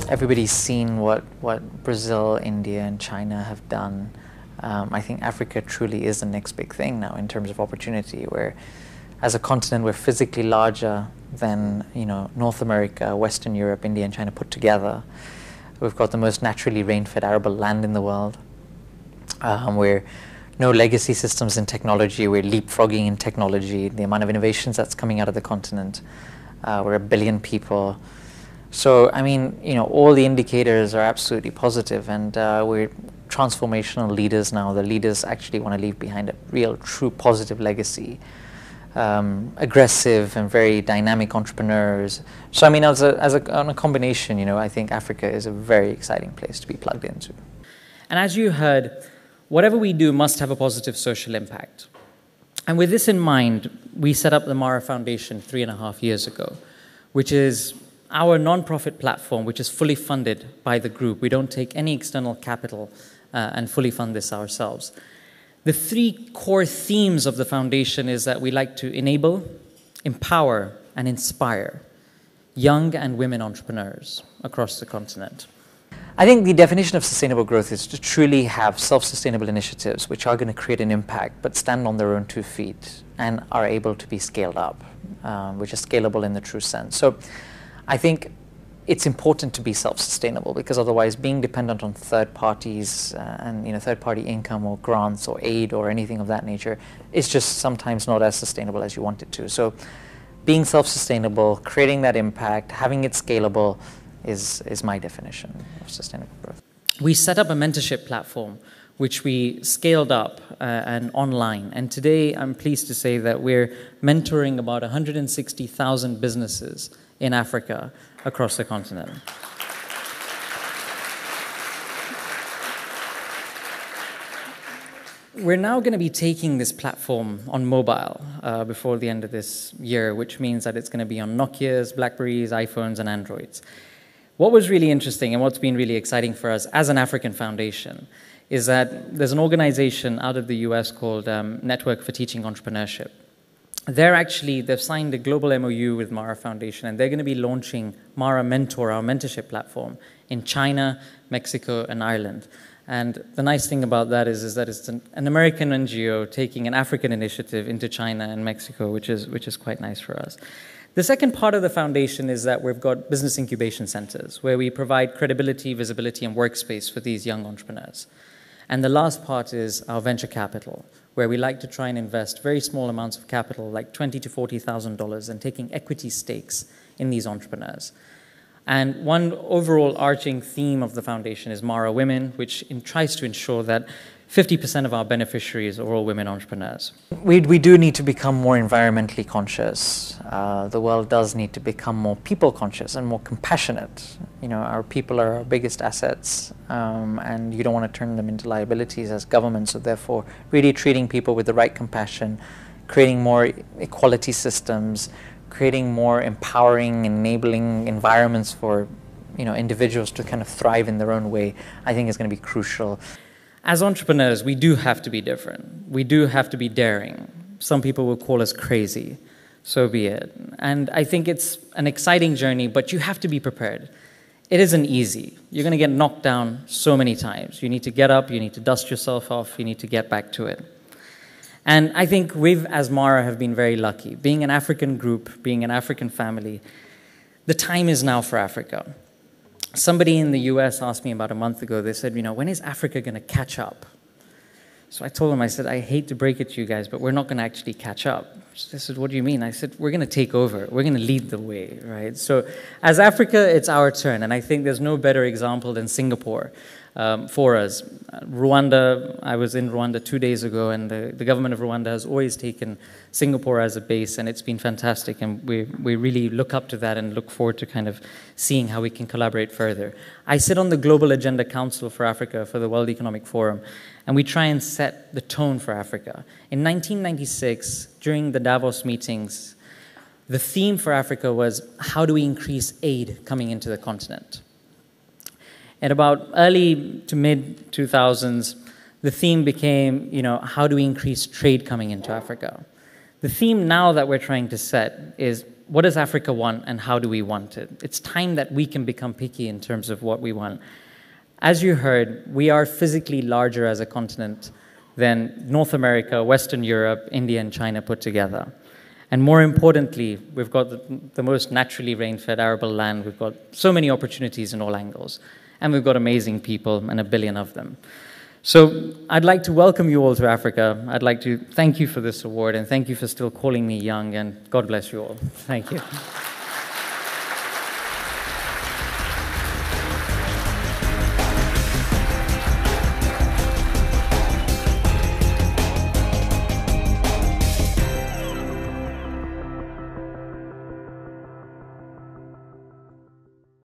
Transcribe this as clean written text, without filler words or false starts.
everybody's seen what Brazil, India, and China have done. I think Africa truly is the next big thing now in terms of opportunity, where as a continent we're physically larger than North America, Western Europe, India, and China put together. We've got the most naturally rain-fed arable land in the world. We're no legacy systems in technology. We're leapfrogging in technology. The amount of innovations that's coming out of the continent. We're 1 billion people. So, I mean, all the indicators are absolutely positive, and we're transformational leaders now. The leaders actually want to leave behind a real, true, positive legacy. Aggressive and very dynamic entrepreneurs. So, I mean, on a combination, I think Africa is a very exciting place to be plugged into. And as you heard, whatever we do must have a positive social impact. And with this in mind, we set up the Mara Foundation 3.5 years ago, which is our non-profit platform, which is fully funded by the group. We don't take any external capital and fully fund this ourselves. The 3 core themes of the foundation is that we like to enable, empower, and inspire young and women entrepreneurs across the continent. I think the definition of sustainable growth is to truly have self-sustainable initiatives which are going to create an impact but stand on their own 2 feet and are able to be scaled up, which is scalable in the true sense. So I think it's important to be self-sustainable, because otherwise being dependent on third parties and third-party income or grants or aid or anything of that nature is just sometimes not as sustainable as you want it to. So being self-sustainable, creating that impact, having it scalable is my definition of sustainable growth. We set up a mentorship platform which we scaled up and online. And today I'm pleased to say that we're mentoring about 160,000 businesses in Africa across the continent. We're now going to be taking this platform on mobile before the end of this year, which means that it's going to be on Nokias, Blackberries, iPhones, and Androids. What was really interesting and what's been really exciting for us as an African foundation is that there's an organization out of the US called Network for Teaching Entrepreneurship. They've signed a global MOU with Mara Foundation, and they're going to be launching Mara Mentor, our mentorship platform, in China, Mexico, and Ireland. And the nice thing about that is that it's an American NGO taking an African initiative into China and Mexico, which is quite nice for us. The second part of the foundation is that we've got business incubation centers, where we provide credibility, visibility, and workspace for these young entrepreneurs. And the last part is our venture capital, where we like to try and invest very small amounts of capital, like $20,000 to $40,000, and taking equity stakes in these entrepreneurs. And one overall arching theme of the foundation is Mara Women, which tries to ensure that 50% of our beneficiaries are all women entrepreneurs. We do need to become more environmentally conscious. The world does need to become more people conscious and more compassionate. Our people are our biggest assets, and you don't want to turn them into liabilities as governments. So therefore, really treating people with the right compassion, creating more equality systems, creating more empowering, enabling environments for individuals to kind of thrive in their own way, I think is going to be crucial. As entrepreneurs, we do have to be different. We do have to be daring. Some people will call us crazy. So be it. And I think it's an exciting journey, but you have to be prepared. It isn't easy. You're going to get knocked down so many times. You need to get up, you need to dust yourself off, you need to get back to it. And I think we, as Mara, have been very lucky. Being an African group, being an African family, the time is now for Africa. Somebody in the US asked me about a month ago, they said, when is Africa going to catch up? So I told them, I said, I hate to break it to you guys, but we're not going to actually catch up. They said, what do you mean? I said, we're going to take over. We're going to lead the way, right? So as Africa, it's our turn. And I think there's no better example than Singapore for us. Rwanda, I was in Rwanda 2 days ago, and the government of Rwanda has always taken Singapore as a base, and it's been fantastic. And we really look up to that and look forward to kind of seeing how we can collaborate further. I sit on the Global Agenda Council for Africa for the World Economic Forum, and we try and set the tone for Africa. In 1996, during the Davos meetings, the theme for Africa was, how do we increase aid coming into the continent? At about early to mid-2000s, the theme became, how do we increase trade coming into Africa? The theme now that we're trying to set is, what does Africa want and how do we want it? It's time that we can become picky in terms of what we want. As you heard, we are physically larger as a continent than North America, Western Europe, India, and China put together. And more importantly, we've got the most naturally rain-fed arable land. We've got so many opportunities in all angles. And we've got amazing people, and 1 billion of them. So I'd like to welcome you all to Africa. I'd like to thank you for this award, and thank you for still calling me young, and God bless you all. Thank you.